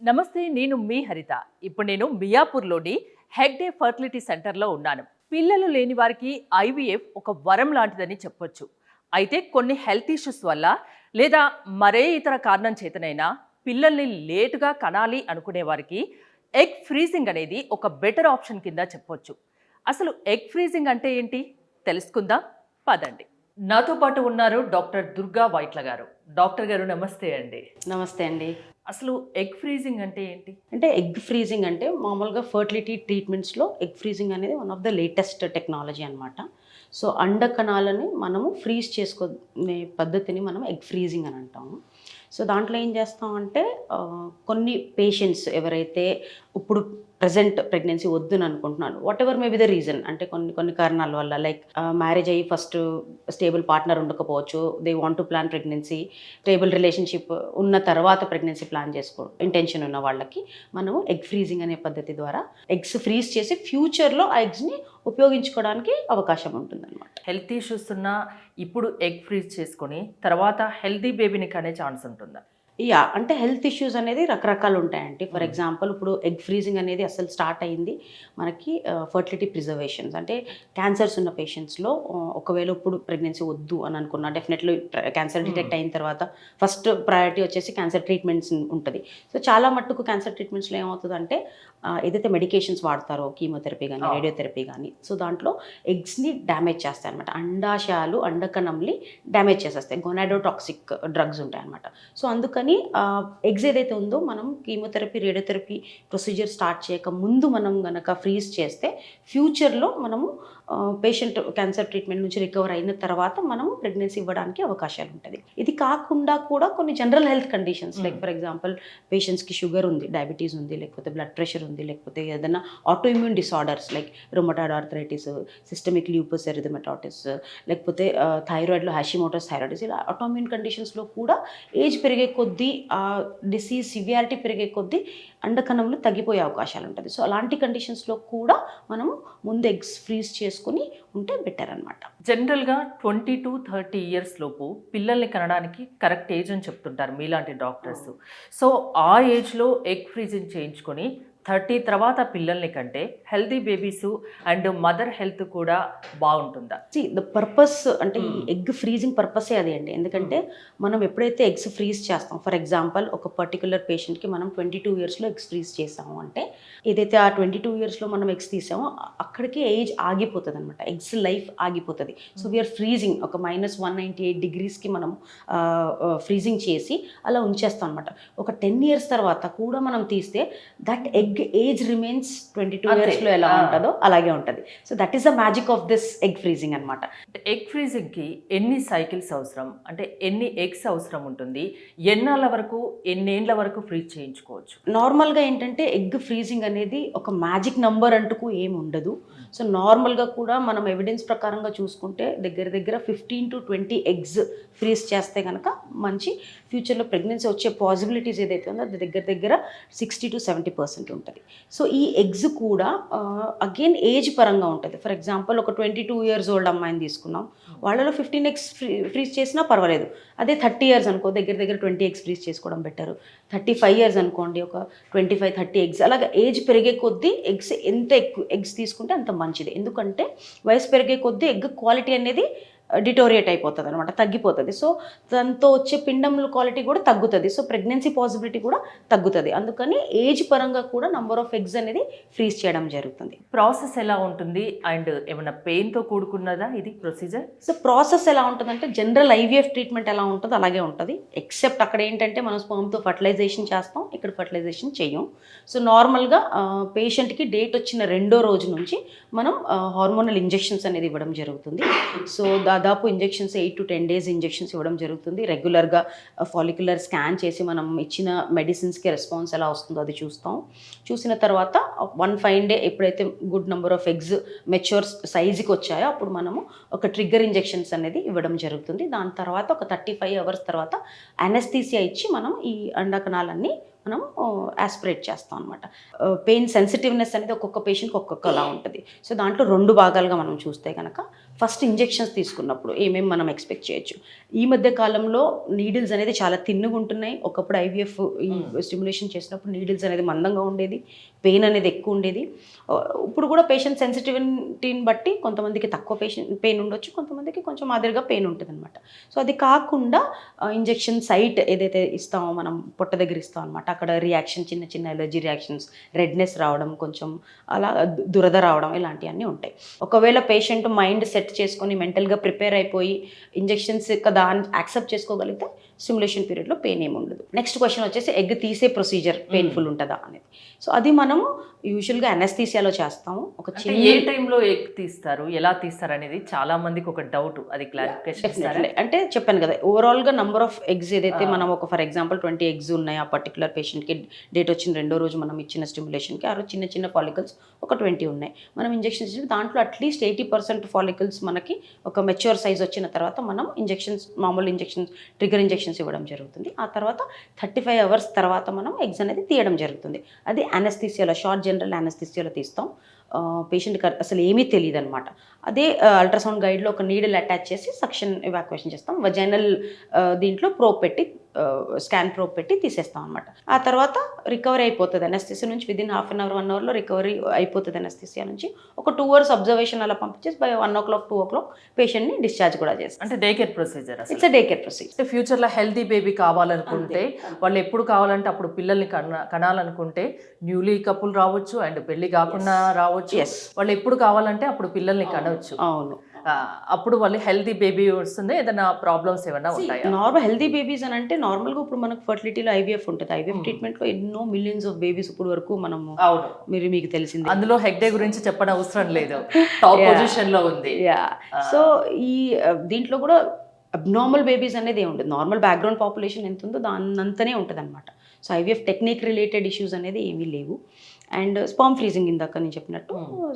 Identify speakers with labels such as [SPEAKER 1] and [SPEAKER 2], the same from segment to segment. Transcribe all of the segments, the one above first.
[SPEAKER 1] నమస్తే, నేను మీ హరిత. ఇప్పుడు నేను మియాపూర్లోని హెగ్డే ఫర్టిలిటీ సెంటర్లో ఉన్నాను. పిల్లలు లేని వారికి ఐవీఎఫ్ ఒక వరం లాంటిదని చెప్పొచ్చు. అయితే కొన్ని హెల్త్ ఇష్యూస్ వల్ల లేదా మరే ఇతర కారణం చేతనైనా పిల్లల్ని లేటుగా కనాలి అనుకునే వారికి ఎగ్ ఫ్రీజింగ్ అనేది ఒక బెటర్ ఆప్షన్ కింద చెప్పొచ్చు. అసలు ఎగ్ ఫ్రీజింగ్ అంటే ఏంటి తెలుసుకుందాం, పదండి. నాతో పాటు ఉన్నారు డాక్టర్ దుర్గా వైట్ల గారు. డాక్టర్ గారు నమస్తే అండి.
[SPEAKER 2] నమస్తే అండి.
[SPEAKER 1] అసలు ఎగ్ ఫ్రీజింగ్ అంటే ఏంటి?
[SPEAKER 2] అంటే ఎగ్ ఫ్రీజింగ్ అంటే మామూలుగా ఫర్టిలిటీ ట్రీట్మెంట్స్లో ఎగ్ ఫ్రీజింగ్ అనేది one of the latest technology అనమాట. సో అండ కణాలని మనము ఫ్రీజ్ చేసుకునే పద్ధతిని మనం ఎగ్ ఫ్రీజింగ్ అని అంటాము. సో దాంట్లో ఏం చేస్తామంటే కొన్ని పేషెంట్స్ ఎవరైతే ఇప్పుడు ప్రజెంట్ ప్రెగ్నెన్సీ వద్దుని అనుకుంటున్నాను, what ever may be the reason, అంటే కొన్ని కారణాల వల్ల, లైక్ మ్యారేజ్ అయ్యి ఫస్ట్ స్టేబుల్ పార్ట్నర్ ఉండకపోవచ్చు, they want to plan pregnancy, stable relationship ఉన్న తర్వాత ప్రెగ్నెన్సీ ప్లాన్ ఇంటెన్షన్ ఉన్న వాళ్ళకి మనము ఎగ్ ఫ్రీజింగ్ అనే పద్ధతి ద్వారా ఎగ్స్ ఫ్రీజ్ చేసి ఫ్యూచర్లో ఆ ఎగ్స్ని ఉపయోగించుకోవడానికి అవకాశం ఉంటుందన్నమాట.
[SPEAKER 1] హెల్త్ ఇష్యూస్ ఉన్నా ఇప్పుడు ఎగ్ ఫ్రీజ్ చేసుకొని తర్వాత హెల్తీ బేబీని కనే ఛాన్స్ ఉంటుందా?
[SPEAKER 2] అంటే హెల్త్ ఇష్యూస్ అనేది రకరకాలు ఉంటాయండి. ఫర్ ఎగ్జాంపుల్ ఇప్పుడు ఎగ్ ఫ్రీజింగ్ అనేది అసలు స్టార్ట్ అయ్యింది మనకి ఫర్టిలిటీ ప్రిజర్వేషన్స్, అంటే క్యాన్సర్స్ ఉన్న పేషెంట్స్లో ఒకవేళ ఇప్పుడు ప్రెగ్నెన్సీ వద్దు అని అనుకున్నా, డెఫినెట్లీ క్యాన్సర్ డిటెక్ట్ అయిన తర్వాత ఫస్ట్ ప్రయారిటీ వచ్చేసి క్యాన్సర్ ట్రీట్మెంట్స్ ఉంటుంది. సో చాలా మట్టుకు క్యాన్సర్ ట్రీట్మెంట్స్లో ఏమవుతుందంటే ఏదైతే మెడికేషన్స్ వాడతారో, కీమోథెరపీ కానీ రేడియోథెరపీ కానీ, సో దాంట్లో ఎగ్స్ని డ్యామేజ్ చేస్తాయి అనమాట. అండాశయాలు అండకణంని డ్యామేజ్ చేసేస్తాయి, గొనాడోటాక్సిక్ డ్రగ్స్ ఉంటాయి అనమాట. సో అందుకని ఎగ్స్ ఏదైతే ఉందో మనం కీమోథెరపీ రేడియోథెరపీ ప్రొసీజర్ స్టార్ట్ చేయక ముందు మనం గనక ఫ్రీజ్ చేస్తే ఫ్యూచర్లో మనము పేషెంట్ క్యాన్సర్ ట్రీట్మెంట్ నుంచి రికవర్ అయిన తర్వాత మనము ప్రెగ్నెన్సీ ఇవ్వడానికి అవకాశాలు ఉంటుంది. ఇది కాకుండా కూడా కొన్ని general health conditions, like for example పేషెంట్స్కి షుగర్ ఉంది, డయాబెటీస్ ఉంది, లేకపోతే బ్లడ్ ప్రెషర్ ఉంది, లేకపోతే ఏదైనా auto immune disorders like rheumatoid arthritis, systemic lupus erythematosus, లేకపోతే థైరాయిడ్లో హ్యాషిమోటోస్ థైరాయిడిస్, ఇలా ఆటో ఇమ్యూన్ కండిషన్స్లో కూడా ఏజ్ పెరిగే కొద్దీ డిసీజ్ సివియారిటీ పెరిగే కొద్దీ అండకణంలో తగ్గిపోయే అవకాశాలు ఉంటుంది. సో అలాంటి కండిషన్స్లో కూడా మనము ముందు ఎగ్స్ ఫ్రీజ్ చేసుకుని ఉంటే బెటర్ అనమాట.
[SPEAKER 1] జనరల్గా 20 to 30 years లోపు పిల్లల్ని కనడానికి కరెక్ట్ ఏజ్ అని చెప్తుంటారు మీలాంటి డాక్టర్స్. సో ఆ ఏజ్లో ఎగ్ ఫ్రీజింగ్ చేయించుకొని 30 తర్వాత పిల్లల్ని కంటే healthy babies and mother health కూడా బాగుంటుందా?
[SPEAKER 2] ద పర్పస్ అంటే ఈ ఎగ్ ఫ్రీజింగ్ పర్పసే అది అండి. ఎందుకంటే మనం ఎప్పుడైతే ఎగ్స్ ఫ్రీజ్ చేస్తాం, ఫర్ ఎగ్జాంపుల్ ఒక పర్టికులర్ పేషెంట్కి మనం 22 yearsలో ఎగ్స్ ఫ్రీజ్ చేసాము అంటే, ఏదైతే ఆ 22 yearsలో మనం ఎగ్స్ తీసామో అక్కడికి ఏజ్ ఆగిపోతుంది అనమాట, ఎగ్స్ లైఫ్ ఆగిపోతుంది. సో వీఆర్ ఫ్రీజింగ్ ఒక -198 degreesకి మనం ఫ్రీజింగ్ చేసి అలా ఉంచేస్తాం అనమాట. ఒక 10 years తర్వాత కూడా మనం తీస్తే దట్ ఎగ్ ఏజ్ రిమైన్స్ 22 yearsలో ఎలా ఉంటుందో అలాగే ఉంటుంది. So that is the magic of this egg freezing అనమాట.
[SPEAKER 1] ఎగ్ ఫ్రీజింగ్కి ఎన్ని సైకిల్స్ అవసరం, అంటే ఎన్ని ఎగ్స్ అవసరం ఉంటుంది, ఎన్నాళ్ళ వరకు ఎన్నేళ్ల వరకు ఫ్రీజ్ చేయించుకోవచ్చు?
[SPEAKER 2] నార్మల్గా ఏంటంటే ఎగ్ ఫ్రీజింగ్ అనేది ఒక మ్యాజిక్ నంబర్ అంటూ ఏమి ఉండదు. సో నార్మల్గా కూడా మనం ఎవిడెన్స్ ప్రకారంగా చూసుకుంటే దగ్గర 15 to 20 ఎగ్స్ ఫ్రీజ్ చేస్తే కనుక మంచి ఫ్యూచర్లో ప్రెగ్నెన్సీ వచ్చే పాసిబిలిటీస్ ఏదైతే ఉందో అది దగ్గర 60 to 70% ఉంటుంది. సో ఈ ఎగ్స్ కూడా అగైన్ ఏజ్ పరంగా ఉంటుంది. ఫర్ ఎగ్జాంపుల్ ఒక 22 years ఓల్డ్ అమ్మాయిని తీసుకున్నాం, వాళ్ళలో 15 eggs ఫ్రీజ్ చేసినా పర్వాలేదు. అదే 30 years అనుకో, దగ్గర 20 eggs ఫ్రీజ్ చేసుకోవడం బెటర్. 35 years అనుకోండి, ఒక 25-30 eggs. అలాగే ఏజ్ పెరిగే కొద్దీ ఎగ్స్ ఎంత ఎక్కువ ఎగ్స్ తీసుకుంటే అంత మంచిది. ఎందుకంటే వయసు పెరిగే కొద్దీ ఎగ్ క్వాలిటీ అనేది డిటోరియేట్ అయిపోతుంది అనమాట, తగ్గిపోతుంది. సో దాంతో వచ్చే పిండంల క్వాలిటీ కూడా తగ్గుతుంది. సో ప్రెగ్నెన్సీ పాసిబిలిటీ కూడా తగ్గుతుంది. అందుకని ఏజ్ పరంగా కూడా నంబర్ ఆఫ్ ఎగ్స్ అనేది ఫ్రీజ్ చేయడం జరుగుతుంది.
[SPEAKER 1] ప్రాసెస్ ఎలా ఉంటుంది అండ్ ఏమైనా పెయిన్తో కూడుకున్నదా ఇది ప్రొసీజర్?
[SPEAKER 2] సో ప్రాసెస్ ఎలా ఉంటుందంటే జనరల్ ఐవీఎఫ్ ట్రీట్మెంట్ ఎలా ఉంటుందో అలాగే ఉంటుంది, ఎక్సెప్ట్ అక్కడ ఏంటంటే మనం స్పర్మ్తో ఫర్టిలైజేషన్ చేస్తాం, ఇక్కడ ఫర్టిలైజేషన్ చేయం. సో నార్మల్గా పేషెంట్కి డేట్ వచ్చిన 2వ రోజు నుంచి మనం హార్మోనల్ ఇంజెక్షన్స్ అనేది ఇవ్వడం జరుగుతుంది. సో దాదాపు ఇంజెక్షన్స్ 8 to 10 days ఇంజెక్షన్స్ ఇవ్వడం జరుగుతుంది. రెగ్యులర్గా ఫాలిక్యులర్ స్కాన్ చేసి మనం ఇచ్చిన మెడిసిన్స్కి రెస్పాన్స్ ఎలా వస్తుందో అది చూసిన తర్వాత 1 fine day ఎప్పుడైతే good number of eggs mature సైజుకి వచ్చాయో అప్పుడు మనము ఒక ట్రిగ్గర్ ఇంజెక్షన్స్ అనేది ఇవ్వడం జరుగుతుంది. దాని తర్వాత ఒక 35 hours తర్వాత అనెస్థీసియా ఇచ్చి మనం ఈ అండకణాలన్నీ మనం యాస్పిరేట్ చేస్తాం అనమాట. పెయిన్ సెన్సిటివ్నెస్ అనేది ఒక్కొక్క పేషెంట్కి ఒక్కొక్కలా ఉంటుంది. సో దాంట్లో 2 భాగాలుగా మనం చూస్తే కనుక ఫస్ట్ ఇంజెక్షన్స్ తీసుకున్నప్పుడు ఏమేమి మనం ఎక్స్పెక్ట్ చేయొచ్చు. ఈ మధ్య కాలంలో నీడిల్స్ అనేది చాలా తిన్నుగా ఉంటున్నాయి. ఒకప్పుడు ఐవీఎఫ్ ఈ స్టిమ్యులేషన్ చేసినప్పుడు నీడిల్స్ అనేది మందంగా ఉండేది, పెయిన్ అనేది ఎక్కువ ఉండేది. ఇప్పుడు కూడా పేషెంట్ సెన్సిటివిటీని బట్టి కొంతమందికి తక్కువ పెయిన్ ఉండొచ్చు, కొంతమందికి కొంచెం మాదిరిగా పెయిన్ ఉంటుంది అనమాట. సో అది కాకుండా ఇంజెక్షన్ సైట్ ఏదైతే ఇస్తామో మనం పొట్ట దగ్గర ఇస్తాం అనమాట, అక్కడ రియాక్షన్ చిన్న చిన్న ఎలర్జీ రియాక్షన్స్, రెడ్నెస్ రావడం, కొంచెం అలా దురద రావడం ఇలాంటివన్నీ ఉంటాయి. ఒకవేళ పేషెంట్ మైండ్ సెట్ చేసుకొని మెంటల్గా ప్రిపేర్ అయిపోయి ఇంజెక్షన్స్ దాన్ని యాక్సెప్ట్ చేసుకోగలిగితే స్టిమ్యులేషన్ పీరియడ్లో పెయిన్ ఏమి ఉండదు. నెక్స్ట్ క్వశ్చన్ వచ్చేసి ఎగ్ తీసే ప్రొసీజర్ పెయిన్ఫుల్ ఉంటుందా అనేది. సో అది మనము యూజువల్గా అనస్థీసియాలో చేస్తాము. ఒక చిన్న
[SPEAKER 1] ఏ టైంలో ఎగ్ తీస్తారు, ఎలా తీస్తారు అనేది చాలా మందికి ఒక డౌట్, అది క్లారిఫికేషన్.
[SPEAKER 2] అంటే చెప్పాను కదా, ఓవరాల్గా నంబర్ ఆఫ్ ఎగ్స్ ఏదైతే మనం ఒక ఫర్ ఎగ్జాంపుల్ 20 ఎగ్స్ ఉన్నాయి ఆ పర్టికులర్ పేషెంట్కి, డేట్ వచ్చిన రెండో రోజు మనం ఇచ్చిన స్టిమ్యులేషన్కి ఆ రోజు చిన్న చిన్న ఫాలికల్స్ ఒక 20 ఉన్నాయి. మనం ఇంజెక్షన్స్ ఇచ్చి దాంట్లో అట్లీస్ట్ 80% ఫాలికల్స్ మనకి ఒక మెచ్యూర్ సైజ్ వచ్చిన తర్వాత మనం ఇంజెక్షన్స్, మామూలు ఇంజెక్షన్స్, ట్రిగర్ ఇంజెక్షన్స్ ఇవ్వడం జరుగుతుంది. ఆ తర్వాత 35 hours తర్వాత మనం ఎగ్స్ అనేది తీయడం జరుగుతుంది. అది అనస్థీసియాలో, షార్ట్ జనరల్ అనస్థీసియాలో తీస్తాం. పేషెంట్కి అసలు ఏమీ తెలియదు అనమాట. అదే అల్ట్రాసౌండ్ గైడ్లో ఒక నీడిల్ అటాచ్ చేసి సక్షన్ ఎవాక్యుయేషన్ చేస్తాం. వజైనల్ దీంట్లో ప్రోబ్ పెట్టి, స్కాన్ ప్రోబ్ పెట్టి తీసేస్తాం అనమాట. ఆ తర్వాత రికవరీ అయిపోతుంది అనస్థీసియా నుంచి. విదిన్ హాఫ్ అన్ అవర్ 1 hourలో రికవరీ అయిపోతుంది అనస్థీసియా నుంచి. ఒక 2 hours అబ్జర్వేషన్ అలా పంపించేసి బై 1 o'clock 2 o'clock పేషెంట్ని డిశ్చార్జ్ కూడా చేస్తాం.
[SPEAKER 1] అంటే day care procedure.
[SPEAKER 2] It's day care procedure.
[SPEAKER 1] అంటే ఫ్యూచర్లో హెల్తీ బేబీ కావాలనుకుంటే, వాళ్ళు ఎప్పుడు కావాలంటే అప్పుడు పిల్లల్ని కనాలనుకుంటే, న్యూలీ కపుల్ రావచ్చు అండ్ పెళ్లి కాకుండా రావచ్చు, వాళ్ళు ఎప్పుడు కావాలంటే అప్పుడు పిల్లల్ని కనవచ్చు.
[SPEAKER 2] అవును,
[SPEAKER 1] అప్పుడు వాళ్ళు హెల్తీ బేబీ వస్తుంది. ఏదైనా ప్రాబ్లమ్స్ ఏమైనా ఉంటాయా?
[SPEAKER 2] నార్మల్ హెల్తీ బేబీస్ అని అంటే నార్మల్గా ఇప్పుడు మనకు ఫర్టిలిటీలో ఐవీఎఫ్ ఉంటుంది. ఐవీఎఫ్ ట్రీట్మెంట్లో ఎన్నో మిలియన్స్ ఆఫ్ బేబీస్ ఇప్పుడు వరకు మనము, మీకు తెలిసింది,
[SPEAKER 1] అందులో హెగ్డే గురించి చెప్పడం అవసరం లేదు, టాప్ పొజిషన్ లో ఉంది.
[SPEAKER 2] సో ఈ దీంట్లో కూడా అబ్నార్మల్ బేబీస్ అనేది ఏమి ఉండదు. నార్మల్ బ్యాక్గ్రౌండ్ పాపులేషన్ ఎంత ఉందో దానంతనే ఉంటుంది అనమాట. So IVF technique related issues అనేది ఏమీ లేవు. అండ్ స్పర్మ్ ఫ్రీజింగ్ ఇందాక నేను చెప్పినట్టు,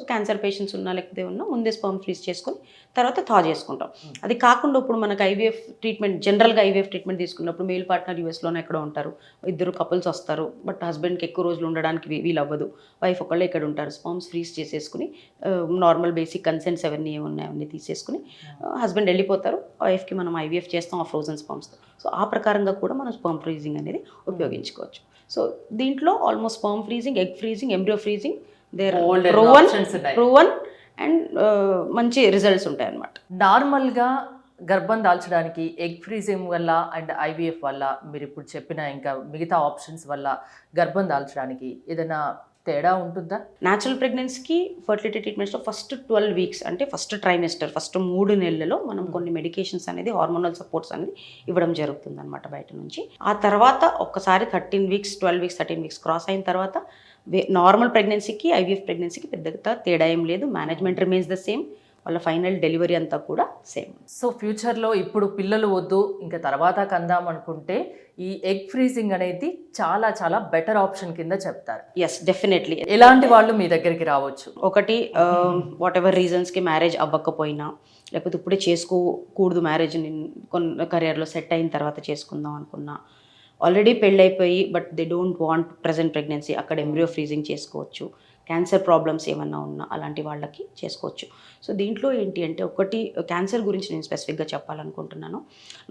[SPEAKER 2] క్యాన్సర్ పేషెంట్స్ ఉన్నా లేకపోతే ఉన్నా ముందే స్పర్మ్ ఫ్రీజ్ చేసుకొని తర్వాత థా చేసుకుంటాం. అది కాకుండా ఇప్పుడు మనకు ఐవీఎఫ్ ట్రీట్మెంట్, జనరల్గా ఐవీఎఫ్ ట్రీట్మెంట్ తీసుకున్నప్పుడు మేల్ పార్ట్నర్ యూఎస్లోనే ఎక్కడో ఉంటారు, ఇద్దరు కపుల్స్ వస్తారు, బట్ హస్బెండ్కి ఎక్కువ రోజులు ఉండడానికి వీలు అవ్వదు, వైఫ్ ఒకళ్ళే ఇక్కడ ఉంటారు. స్పర్మ్స్ ఫ్రీజ్ చేసేసుకుని నార్మల్ బేసిక్ కన్సెంట్స్ అవన్నీ ఏమున్నాయి అవన్నీ తీసేసుకుని హస్బెండ్ వెళ్ళిపోతారు, వైఫ్కి మనం ఐవీఎఫ్ చేస్తాం ఆ ఫ్రోజన్ స్పర్మ్స్తో. సో ఆ ప్రకారంగా కూడా మనం స్పర్మ్ ఫ్రీజింగ్ అనేది ఉపయోగించుకోవచ్చు. సో దీంట్లో almost sperm freezing, egg freezing, embryo freezing, there proven and మంచి రిజల్ట్స్ ఉంటాయి అన్నమాట.
[SPEAKER 1] నార్మల్గా గర్భం దాల్చడానికి ఎగ్ ఫ్రీజింగ్ వల్ల అండ్ ఐవీఎఫ్ వల్ల, మీరు ఇప్పుడు చెప్పిన ఇంకా మిగతా ఆప్షన్స్ వల్ల గర్భం దాల్చడానికి ఏదైనా తేడా ఉంటుందా?
[SPEAKER 2] న్యాచురల్ ప్రెగ్నెన్సీకి ఫర్టిలిటీ ట్రీట్మెంట్స్లో ఫస్ట్ 12 weeks అంటే ఫస్ట్ ట్రైమెస్టర్, ఫస్ట్ 3 నెలలలో మనం కొన్ని మెడికేషన్స్ అనేది, హార్మోనల్ సపోర్ట్స్ అనేది ఇవ్వడం జరుగుతుంది అనమాట బయట నుంచి. ఆ తర్వాత ఒక్కసారి 13 weeks, 12 weeks, 13 weeks క్రాస్ అయిన తర్వాత నార్మల్ ప్రెగ్నెన్సీకి ఐవీఎఫ్ ప్రెగ్నెన్సీకి పెద్దగా తేడా ఏం లేదు. మేనేజ్మెంట్ రిమైన్స్ ద సేమ్, వాళ్ళ ఫైనల్ డెలివరీ అంతా కూడా సేమ్.
[SPEAKER 1] సో ఫ్యూచర్లో ఇప్పుడు పిల్లలు వద్దు ఇంకా తర్వాత కందాం అనుకుంటే ఈ ఎగ్ ఫ్రీజింగ్ అనేది చాలా చాలా బెటర్ ఆప్షన్ కింద చెప్తారు.
[SPEAKER 2] Yes, definitely.
[SPEAKER 1] ఎలాంటి వాళ్ళు మీ దగ్గరికి రావచ్చు?
[SPEAKER 2] ఒకటి, వాట్ ఎవర్ రీజన్స్కి మ్యారేజ్ అవ్వకపోయినా, లేకపోతే ఇప్పుడే చేసుకోకూడదు, మ్యారేజ్ కొన్ని కెరియర్లో సెట్ అయిన తర్వాత చేసుకుందాం అనుకున్నా, ఆల్రెడీ పెళ్ళైపోయి but they don't want present pregnancy, అక్కడ ఎంబ్రియో ఫ్రీజింగ్ చేసుకోవచ్చు. క్యాన్సర్ ప్రాబ్లమ్స్ ఏమన్నా ఉన్నా అలాంటి వాళ్ళకి చేసుకోవచ్చు. సో దీంట్లో ఏంటి అంటే, ఒకటి క్యాన్సర్ గురించి నేను స్పెసిఫిక్గా చెప్పాలనుకుంటున్నాను.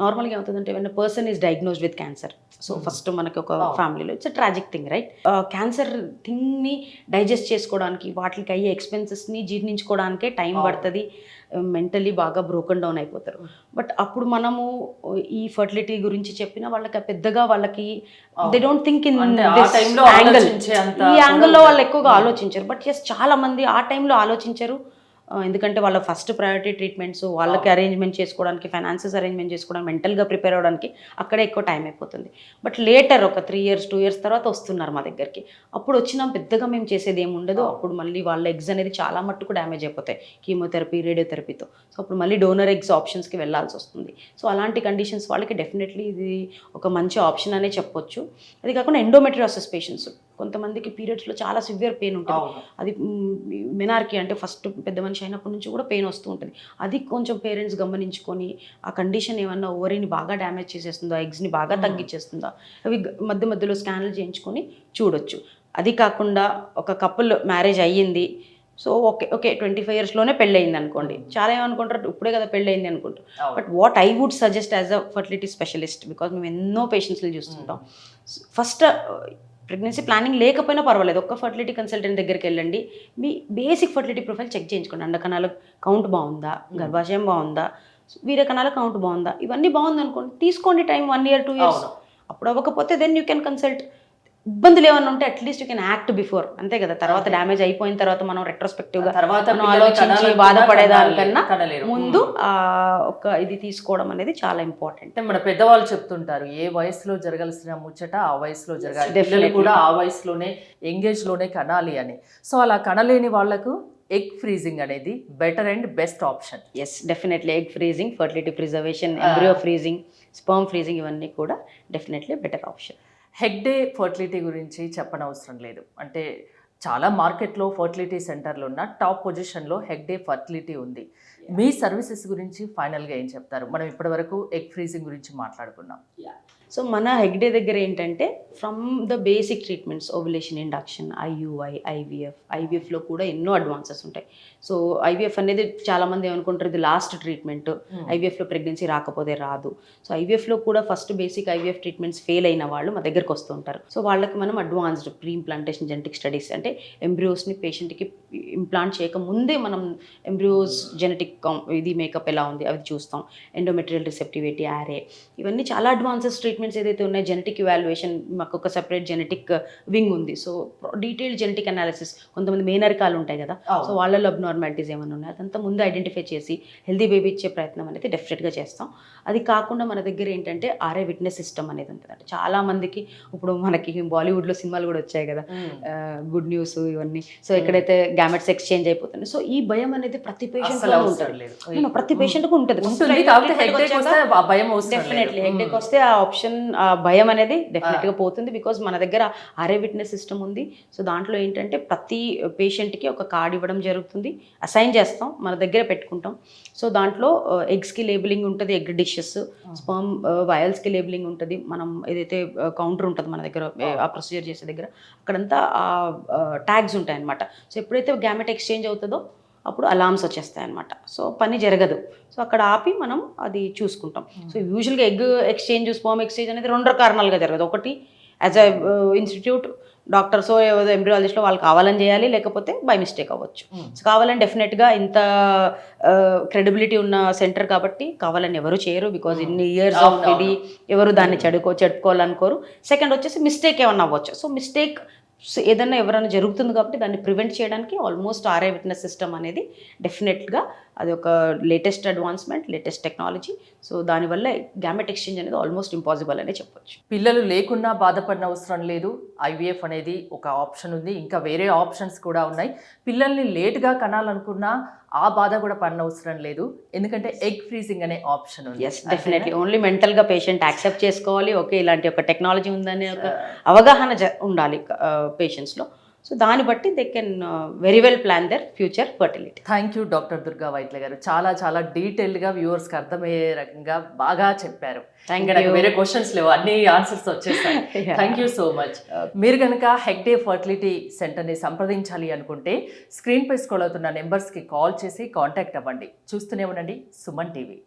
[SPEAKER 2] నార్మల్గా ఏమవుతుందంటే when person is diagnosed with cancer, so first మనకి ఒక ఫ్యామిలీలో it's a tragic thing, right? Cancer థింగ్ని డైజెస్ట్ చేసుకోవడానికి, వాటికి అయ్యే ఎక్స్పెన్సెస్ని జీర్ణించుకోవడానికే టైం పడుతుంది, మెంటలీ బాగా బ్రోకన్ డౌన్ అయిపోతారు. బట్ అప్పుడు మనము ఈ ఫర్టిలిటీ గురించి చెప్పిన వాళ్ళకి పెద్దగా వాళ్ళకి they don't think in angle, ఈ యాంగిల్లో వాళ్ళు ఎక్కువగా ఆలోచించరు. బట్ ఎస్, చాలా మంది ఆ టైంలో ఆలోచించరు. ఎందుకంటే వాళ్ళ ఫస్ట్ ప్రయారిటీ ట్రీట్మెంట్స్, వాళ్ళకి అరేంజ్మెంట్ చేసుకోవడానికి, ఫైనాన్సెస్ అరేంజ్మెంట్ చేసుకోవడానికి, మెంటల్గా ప్రిపేర్ అవ్వడానికి అక్కడే ఎక్కువ టైం అయిపోతుంది. బట్ లేటర్ ఒక 3 years 2 years తర్వాత వస్తున్నారు మా దగ్గరికి. అప్పుడు వచ్చినా పెద్దగా మేము చేసేది ఏమి ఉండదు. అప్పుడు మళ్ళీ వాళ్ళ ఎగ్స్ అనేది చాలా మట్టుకు డ్యామేజ్ అయిపోతాయి కీమోథెరపీ, రేడియోథెరపీతో. సో అప్పుడు మళ్ళీ డోనర్ ఎగ్స్ ఆప్షన్స్కి వెళ్ళాల్సి వస్తుంది. సో అలాంటి కండిషన్స్ వాళ్ళకి డెఫినెట్లీ ఇది ఒక మంచి ఆప్షన్ అనే చెప్పొచ్చు. అది కాకుండా ఎండోమెట్రియోసిస్ పేషెంట్స్, కొంతమందికి పీరియడ్స్లో చాలా సివియర్ పెయిన్ ఉంటుంది. అది మెనార్కీ అంటే ఫస్ట్ పెద్ద మనిషి అయినప్పటి నుంచి కూడా పెయిన్ వస్తూ ఉంటుంది. అది కొంచెం పేరెంట్స్ గమనించుకొని ఆ కండిషన్ ఏమన్నా ఓవరీని బాగా డ్యామేజ్ చేసేస్తుందా, ఎగ్స్ని బాగా తగ్గించేస్తుందా, అవి మధ్య మధ్యలో స్కాన్లు చేయించుకొని చూడొచ్చు. అది కాకుండా ఒక కపుల్ మ్యారేజ్ అయ్యింది, సో ఓకే 25 yearsలోనే పెళ్ళయింది అనుకోండి, చాలా ఏమనుకుంటారు ఇప్పుడే కదా పెళ్ళయింది అనుకుంటారు.
[SPEAKER 1] అవును.
[SPEAKER 2] But what I would suggest as a fertility specialist, because మేము ఎన్నో పేషెంట్స్ని చూస్తుంటాం. ఫస్ట్ ప్రెగ్నెన్సీ ప్లానింగ్ లేకపోయినా పర్వాలేదు, ఒక్క ఫర్టిలిటీ కన్సల్టెంట్ దగ్గరికి వెళ్ళండి, మీ బేసిక్ ఫర్టిలిటీ ప్రొఫైల్ చెక్ చేయించుకోండి. అండకణాల కౌంట్ బాగుందా, గర్భాశయం బాగుందా, వీర్యకణాల కౌంట్ బాగుందా, ఇవన్నీ బాగుంది అనుకోండి, తీసుకోండి టైం 1 year 2 years. అప్పుడు అవ్వకపోతే దెన్ యూ కెన్ కన్సల్ట్. ఇబ్బందులు ఏమన్నా ఉంటే at least you can act before, అంతే కదా. తర్వాత డ్యామేజ్ అయిపోయిన తర్వాత మనం రెట్రోస్పెక్టివ్గా మనం ఆలోచించి బాధపడేదానికన్నా ముందు ఒక ఇది తీసుకోవడం అనేది చాలా ఇంపార్టెంట్.
[SPEAKER 1] అంటే మన పెద్దవాళ్ళు చెప్తుంటారు, ఏ వయసులో జరగాల్సిన ముచ్చట ఆ వయసులో జరగాలి, పిల్లలు కూడా ఆ వయసులోనే ఎంగేజ్లోనే కనాలి అని. సో అలా కనలేని వాళ్లకు ఎగ్ ఫ్రీజింగ్ అనేది better and best option.
[SPEAKER 2] Yes, definitely egg freezing, fertility preservation, embryo freezing, sperm freezing, ఇవన్నీ కూడా definitely better option.
[SPEAKER 1] Hegde fertility గురించి చెప్పనవసరం లేదు. అంటే చాలా మార్కెట్లో ఫర్టిలిటీ సెంటర్లు ఉన్న టాప్ పొజిషన్లో హెగ్డే ఫర్టిలిటీ ఉంది. మీ సర్వీసెస్ గురించి ఫైనల్గా ఏం చెప్తారు? మనం ఇప్పటివరకు ఎగ్ ఫ్రీజింగ్ గురించి మాట్లాడుకున్నాం.
[SPEAKER 2] సో మన హెగ్డే దగ్గర ఏంటంటే from the basic treatments, ovulation induction, IUI, ఐవీఎఫ్లో కూడా ఎన్నో అడ్వాన్సెస్ ఉంటాయి. సో ఐవీఎఫ్ అనేది చాలామంది ఏమనుకుంటారు ఇది లాస్ట్ ట్రీట్మెంట్, ఐవీఎఫ్లో ప్రెగ్నెన్సీ రాకపోతే రాదు. సో ఐవీఎఫ్లో కూడా first basic IVF treatments fail అయిన వాళ్ళు మా దగ్గరకు వస్తూ ఉంటారు. సో వాళ్ళకి మనం advanced pre implantation genetic studies, అంటే ఎంబ్రియోస్ని పేషెంట్కి ఇంప్లాంట్ చేయకముందే మనం ఎంబ్రియోస్ జెనెటిక్ ఇది మేకప్ ఎలా ఉంది అవి చూస్తాం, ఎండోమెట్రియల్ రిసెప్టివిటీ, యారే, ఇవన్నీ చాలా అడ్వాన్సెస్ ట్రీట్మెంట్స్ ఏదైతే ఉన్నాయో. జెనెటిక్ ఇవాల్యుయేషన్, మాకు ఒక సెపరేట్ జెనెటిక్ వింగ్ ఉంది. సో డీటెయిల్డ్ జెనెటిక్ అనాలిసిస్, కొంతమంది మేనరికాలు ఉంటాయి కదా, సో వాళ్ళలో అబ్నార్మాలిటీస్ ఏమైనా ఉన్నాయి అదంతా ముందు ఐడెంటిఫై చేసి హెల్దీ బేబీ ఇచ్చే ప్రయత్నం అనేది డెఫినెట్గా చేస్తాం. అది కాకుండా మన దగ్గర ఏంటంటే ఆర్ఏ విట్నెస్ సిస్టమ్ అనేది ఉంటుంది. అంటే చాలా మందికి ఇప్పుడు మనకి బాలీవుడ్లో సినిమాలు కూడా వచ్చాయి కదా, గుడ్ న్యూస్ ఇవన్నీ. సో ఎక్కడైతే గ్యామెట్స్ ఎక్స్చేంజ్ అయిపోతుంది, సో ఈ భయం అనేది ప్రతి పేషెంట్లో ఉంటుంది, ప్రతి పేషెంట్కి ఉంటుంది. డెఫినెట్లీ హెగ్డేక్ వస్తే ఆ ఆప్షన్, ఆ భయం అనేది డెఫినెట్గా పోతుంది. బికాజ్ మన దగ్గర ఆర్ఏ విట్నెస్ సిస్టమ్ ఉంది. సో దాంట్లో ఏంటంటే ప్రతి పేషెంట్కి ఒక కార్డ్ ఇవ్వడం జరుగుతుంది, అసైన్ చేస్తాం, మన దగ్గర పెట్టుకుంటాం. సో దాంట్లో ఎగ్స్కి లేబులింగ్ ఉంటుంది, ఎగ్ డిషెస్, స్పర్మ్ వయల్స్కి లేబులింగ్ ఉంటుంది. మనం ఏదైతే కౌంటర్ ఉంటుంది మన దగ్గర ఆ ప్రొసీజర్ చేసే దగ్గర, అక్కడంతా ట్యాగ్స్ ఉంటాయి అన్నమాట. సో ఎప్పుడైతే గ్యామెట్ ఎక్స్చేంజ్ అవుతుందో అప్పుడు అలామ్స్ వచ్చేస్తాయి అనమాట. సో పని జరగదు. సో అక్కడ ఆపి మనం అది చూసుకుంటాం. సో యూజువల్గా ఎగ్ ఎక్స్చేంజ్, స్పర్మ్ ఎక్స్చేంజ్ అనేది 2 కారణాలుగా జరగదు. ఒకటి యాజ్ అ ఇన్స్టిట్యూట్ డాక్టర్స్ ఎంబ్రియాలజిస్ట్లో వాళ్ళు కావాలని చేయాలి, లేకపోతే బై మిస్టేక్ అవ్వచ్చు. సో కావాలని డెఫినెట్గా ఇంత క్రెడిబిలిటీ ఉన్న సెంటర్ కాబట్టి కావాలని ఎవరు చేయరు, బికాజ్ ఇన్ని ఇయర్స్ ఆఫ్ ఇది ఎవరు దాన్ని చెడుకోవాలనుకోరు. సెకండ్ వచ్చేసి మిస్టేక్ ఏమన్నా అవ్వచ్చు. సో మిస్టేక్ ఏదన్నా ఎవరైనా జరుగుతుంది కాబట్టి దాన్ని ప్రివెంట్ చేయడానికి ఆల్మోస్ట్ ఆర్ఐ విట్నెస్ సిస్టమ్ అనేది డెఫినెట్గా అది ఒక latest advancement, latest technology. So దానివల్ల గ్యామెట్ ఎక్స్చేంజ్ అనేది ఆల్మోస్ట్ ఇంపాసిబుల్ అనే చెప్పొచ్చు.
[SPEAKER 1] పిల్లలు లేకున్నా బాధపడిన అవసరం లేదు, ఐవీఎఫ్ అనేది ఒక ఆప్షన్ ఉంది, ఇంకా వేరే ఆప్షన్స్ కూడా ఉన్నాయి. పిల్లల్ని లేట్గా కనాలనుకున్నా ఆ బాధ కూడా పడిన అవసరం లేదు, ఎందుకంటే ఎగ్ ఫ్రీజింగ్ అనే ఆప్షన్ ఉంది.
[SPEAKER 2] ఎస్, డెఫినెట్లీ ఓన్లీ మెంటల్గా పేషెంట్ యాక్సెప్ట్ చేసుకోవాలి, ఓకే ఇలాంటి ఒక టెక్నాలజీ ఉందనే ఒక అవగాహన ఉండాలి పేషెంట్స్లో. సో దాన్ని బట్టి they can very well plan their future fertility.
[SPEAKER 1] Thank you doctor Durga Vaitla గారు, చాలా చాలా డీటెయిల్డ్గా వ్యూవర్స్కి అర్థమయ్యే రకంగా బాగా చెప్పారు. నాకు వేరే క్వశ్చన్స్ లేవు, అన్ని ఆన్సర్స్ వచ్చేస్తాయి. Thank you so much. మీరు కనుక హెగ్డే ఫర్టిలిటీ సెంటర్ని సంప్రదించాలి అనుకుంటే స్క్రీన్ పై స్క్రోల్ అవుతున్న నెంబర్స్కి కాల్ చేసి కాంటాక్ట్ అవ్వండి. చూస్తూనే ఉండండి సుమన్ టీవీ.